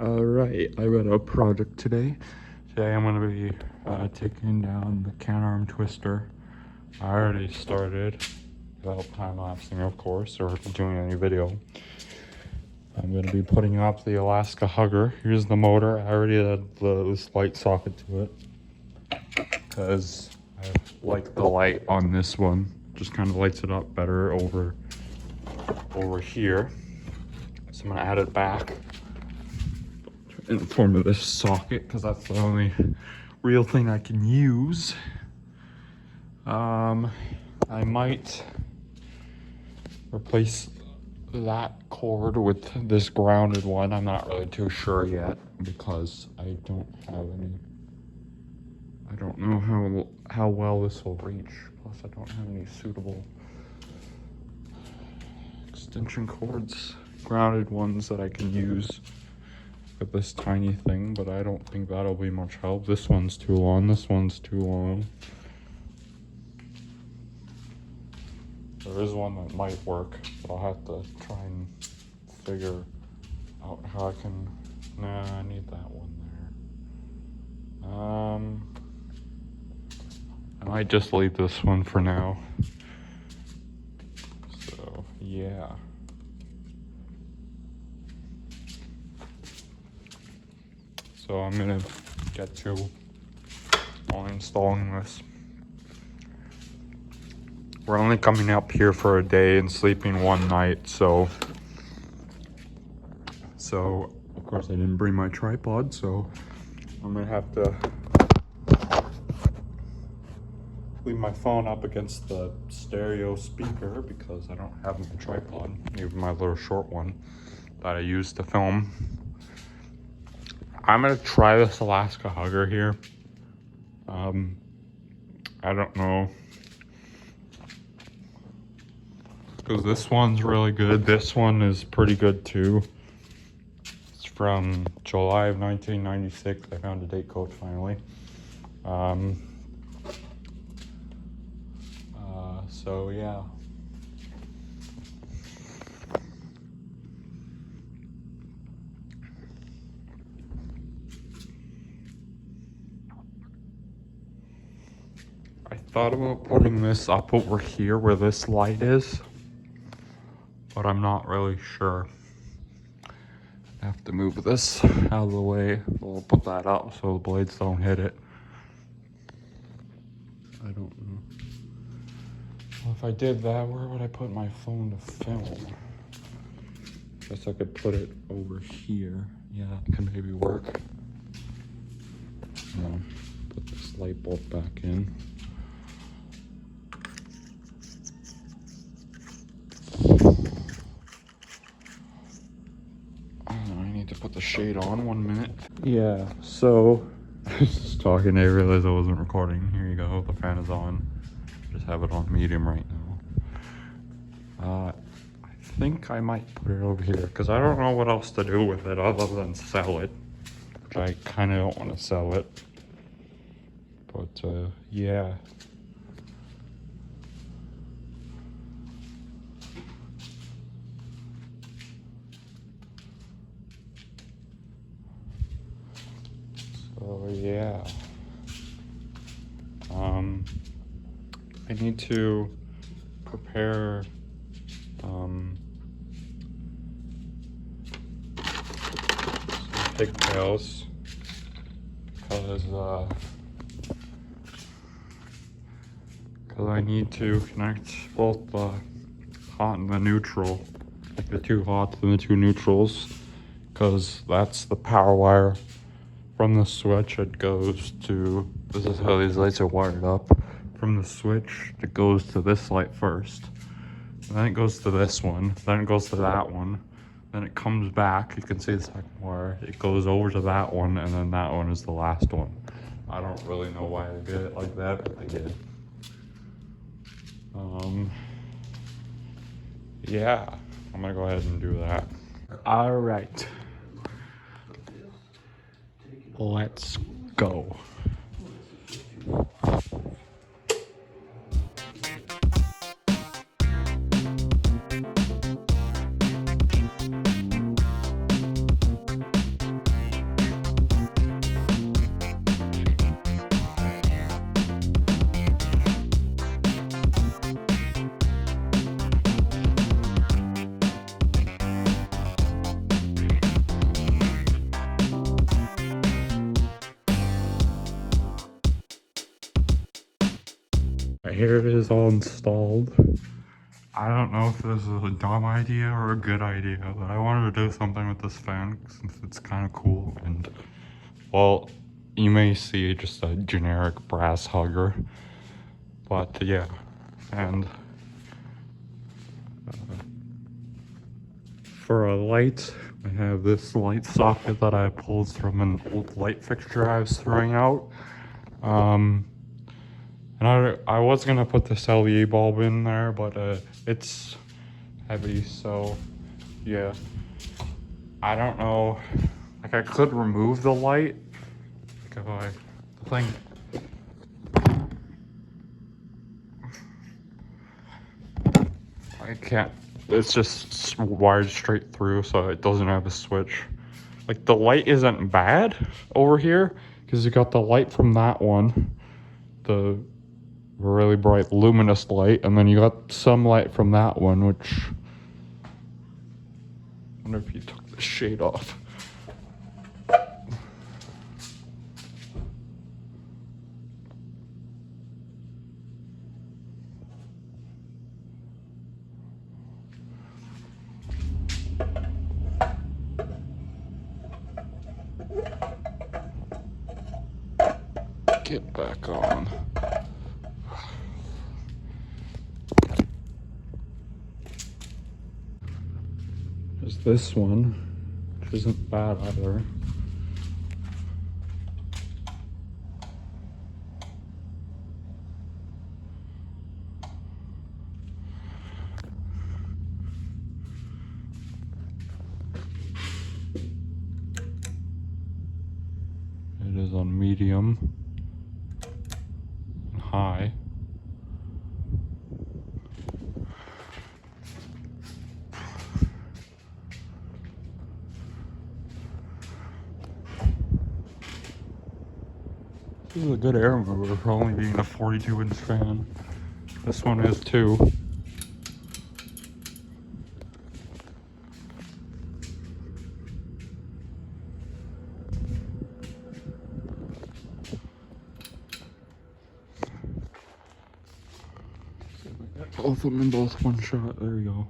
Alright, I got a project today. Today I'm going to be taking down the can arm twister. I already started without time-lapsing, of course, or doing any video. I'm going to be putting up the Alaska Hugger. Here's the motor. I already had this light socket to it because I like the light on this one. Just kind of lights it up better over here. So I'm going to add it back in the form of this socket because that's the only real thing I can use. I might replace that cord with this grounded one. I'm not really too sure yet because I don't know how well this will reach. Plus I don't have any suitable extension cords, grounded ones that I can use with this tiny thing, but I don't think that'll be much help. This one's too long, this one's too long. There is one that might work, but I'll have to try and figure out how I can... Nah, I need that one there. I might just leave this one for now. So, yeah. So I'm gonna get to installing this. We're only coming up here for a day and sleeping one night, so of course I didn't bring my tripod, so I'm gonna have to leave my phone up against the stereo speaker because I don't have my tripod, even my little short one that I use to film. I'm gonna try this Alaska Hugger here. I don't know, because this one's really good. This one is pretty good too. It's from July of 1996. I found a date code finally. So yeah. I thought about putting this up over here where this light is, but I'm not really sure. I have to move this out of the way. We'll put that up so the blades don't hit it. I don't know. Well, if I did that, where would I put my phone to film? Guess I could put it over here. Yeah, that can maybe work. Put this light bulb back in. I need to put the shade on 1 minute. Yeah, so I was just talking, I realized I wasn't recording. Here you go, the fan is on. Just have it on medium right now. I think I might put it over here because I don't know what else to do with it other than sell it, which I kind of don't want to sell it. But yeah. So yeah. I need to prepare some pigtails because I need to connect both the hot and the neutral, like the two hots and the two neutrals, because that's the power wire from the switch. It goes to, this is how these lights are wired up. From the switch, it goes to this light first, and then it goes to this one, then it goes to that one, then it comes back. You can see the second wire. It goes over to that one, and then that one is the last one. I don't really know why they did it like that, but they did. Yeah, I'm gonna go ahead and do that. All right, let's go. here it is all installed. I don't know if this is a dumb idea or a good idea, but I wanted to do something with this fan since it's kind of cool. And, well, you may see just a generic brass hugger, but yeah. And for a light, I have this light socket that I pulled from an old light fixture I was throwing out. And I was gonna put this LED bulb in there, but it's heavy, so yeah. I don't know. Like, I could remove the light. Like, if the thing. I can't. It's just wired straight through, so it doesn't have a switch. Like, the light isn't bad over here because you got the light from that one, the really bright luminous light, and then you got some light from that one, which I wonder if you took the shade off. Get back on. There's this one, which isn't bad either. It is on medium and high. This is a good air mover for only being a 42-inch fan. This one is too. Both of them in both one shot. There you go.